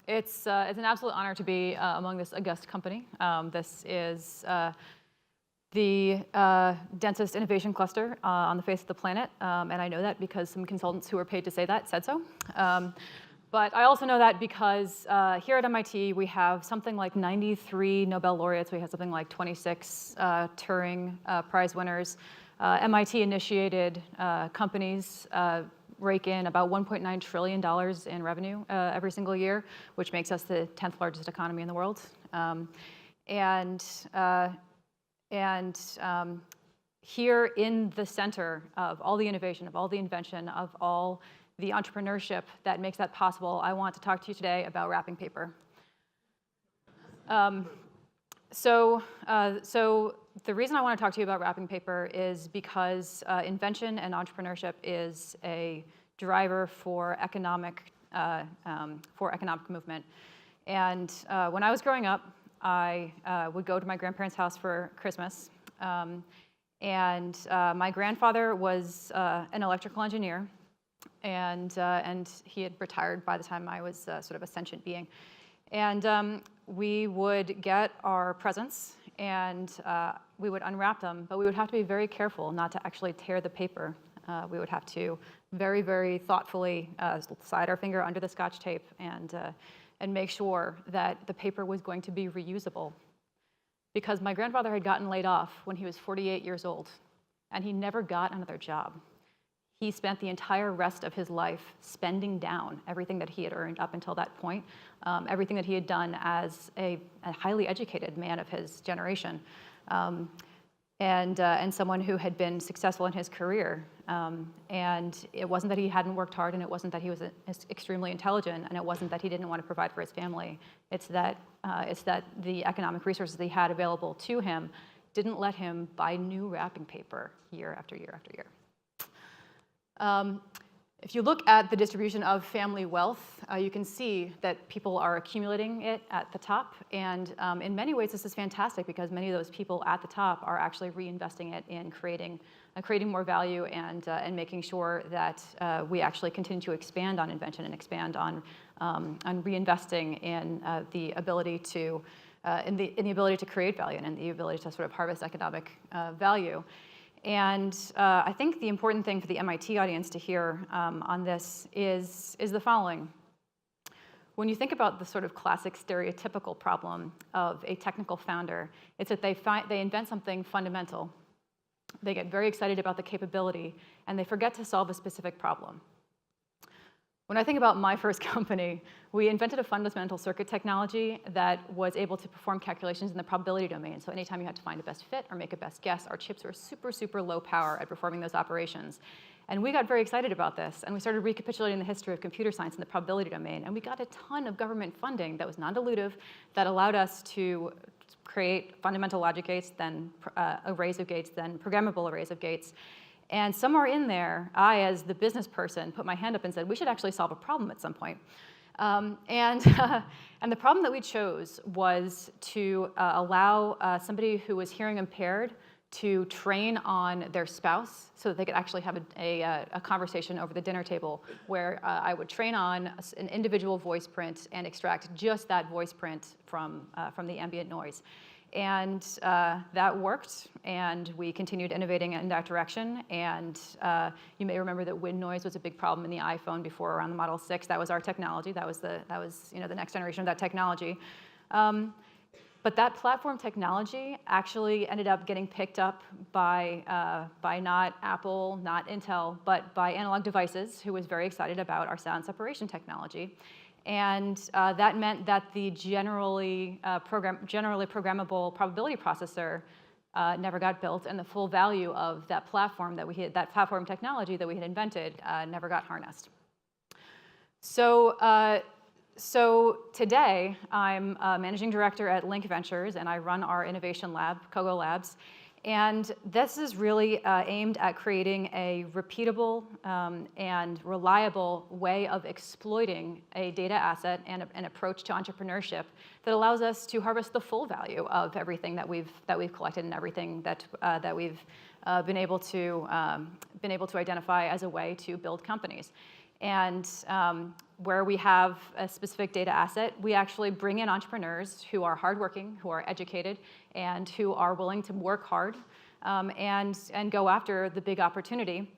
It's an absolute honor to be among this august company. This is the densest innovation cluster on the face of the planet, and I know that because some consultants who were paid to say that said so. But I also know that because here at MIT, we have something like 93 Nobel laureates. We have something like 26 Turing Prize winners. MIT-initiated companies rake in about $1.9 trillion in revenue every single year, which makes us the 10th largest economy in the world. Here in the center of all the innovation, of all the invention, of all the entrepreneurship that makes that possible, I want to talk to you today about wrapping paper. So the reason I want to talk to you about wrapping paper is because invention and entrepreneurship is a driver for economic movement. And when I was growing up, I would go to my grandparents' house for Christmas. My grandfather was an electrical engineer, and he had retired by the time I was sort of a sentient being. And we would get our presents, and we would unwrap them, but we would have to be very careful not to actually tear the paper. We would have to very, very thoughtfully slide our finger under the Scotch tape and make sure that the paper was going to be reusable. Because my grandfather had gotten laid off when he was 48 years old, and he never got another job. He spent the entire rest of his life spending down everything that he had earned up until that point, everything that he had done as a highly educated man of his generation, and someone who had been successful in his career. And it wasn't that he hadn't worked hard, and it wasn't that he was extremely intelligent, and it wasn't that he didn't want to provide for his family. It's that the economic resources that he had available to him didn't let him buy new wrapping paper year after year after year. If you look at the distribution of family wealth, you can see that people are accumulating it at the top. And in many ways, this is fantastic because many of those people at the top are actually reinvesting it in creating more value and making sure that we actually continue to expand on invention and expand on reinvesting in the ability to create value and in the ability to sort of harvest economic value. And I think the important thing for the MIT audience to hear on this is the following. When you think about the sort of classic stereotypical problem of a technical founder, it's that they invent something fundamental. They get very excited about the capability, and they forget to solve a specific problem. When I think about my first company, we invented a fundamental circuit technology that was able to perform calculations in the probability domain. So anytime you had to find a best fit or make a best guess, our chips were super, super low power at performing those operations. And we got very excited about this, and we started recapitulating the history of computer science in the probability domain. And we got a ton of government funding that was non-dilutive, that allowed us to create fundamental logic gates, then arrays of gates, then programmable arrays of gates. And somewhere in there, I, as the business person, put my hand up and said, we should actually solve a problem at some point. And the problem that we chose was to allow somebody who was hearing impaired to train on their spouse so that they could actually have a conversation over the dinner table where I would train on an individual voice print and extract just that voice print from the ambient noise. And that worked, and we continued innovating in that direction. And you may remember that wind noise was a big problem in the iPhone before, around the Model 6. That was our technology. That was the next generation of that technology. But that platform technology actually ended up getting picked up by not Apple, not Intel, but by Analog Devices, who was very excited about our sound separation technology. And that meant that the generally programmable probability processor never got built, and the full value of that platform technology that we had invented never got harnessed. So today, I'm a managing director at Link Ventures, and I run our innovation lab, Kogo Labs. And this is really aimed at creating a repeatable and reliable way of exploiting a data asset and an approach to entrepreneurship that allows us to harvest the full value of everything that we've collected and everything that we've been able to identify as a way to build companies. And where we have a specific data asset, we actually bring in entrepreneurs who are hardworking, who are educated, and who are willing to work hard and go after the big opportunity.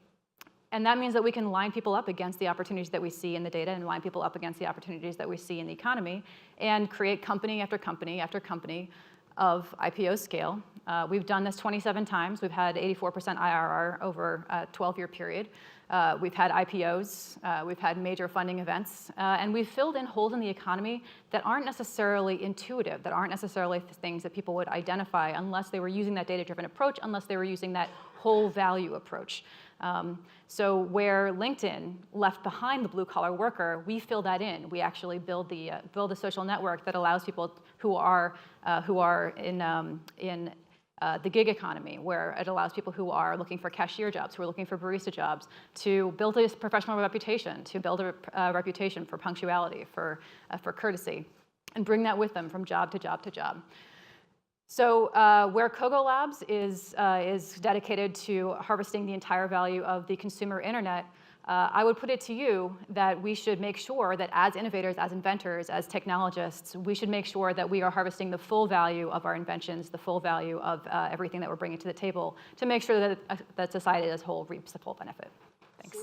And that means that we can line people up against the opportunities that we see in the data and line people up against the opportunities that we see in the economy and create company after company after company of IPO scale. We've done this 27 times. We've had 84% IRR over a 12-year period. We've had IPOs. We've had major funding events. And we've filled in holes in the economy that aren't necessarily intuitive, that aren't necessarily things that people would identify unless they were using that data-driven approach, unless they were using that whole value approach. So where LinkedIn left behind the blue-collar worker, we fill that in. We actually build a social network that allows people who are in the gig economy, where it allows people who are looking for cashier jobs, who are looking for barista jobs, to build a professional reputation, to build a reputation for punctuality, for courtesy, and bring that with them from job to job to job. So where Kogo Labs is dedicated to harvesting the entire value of the consumer internet, I would put it to you that we should make sure that as innovators, as inventors, as technologists, we should make sure that we are harvesting the full value of our inventions, the full value of everything that we're bringing to the table to make sure that society as a whole reaps the full benefit. Thanks.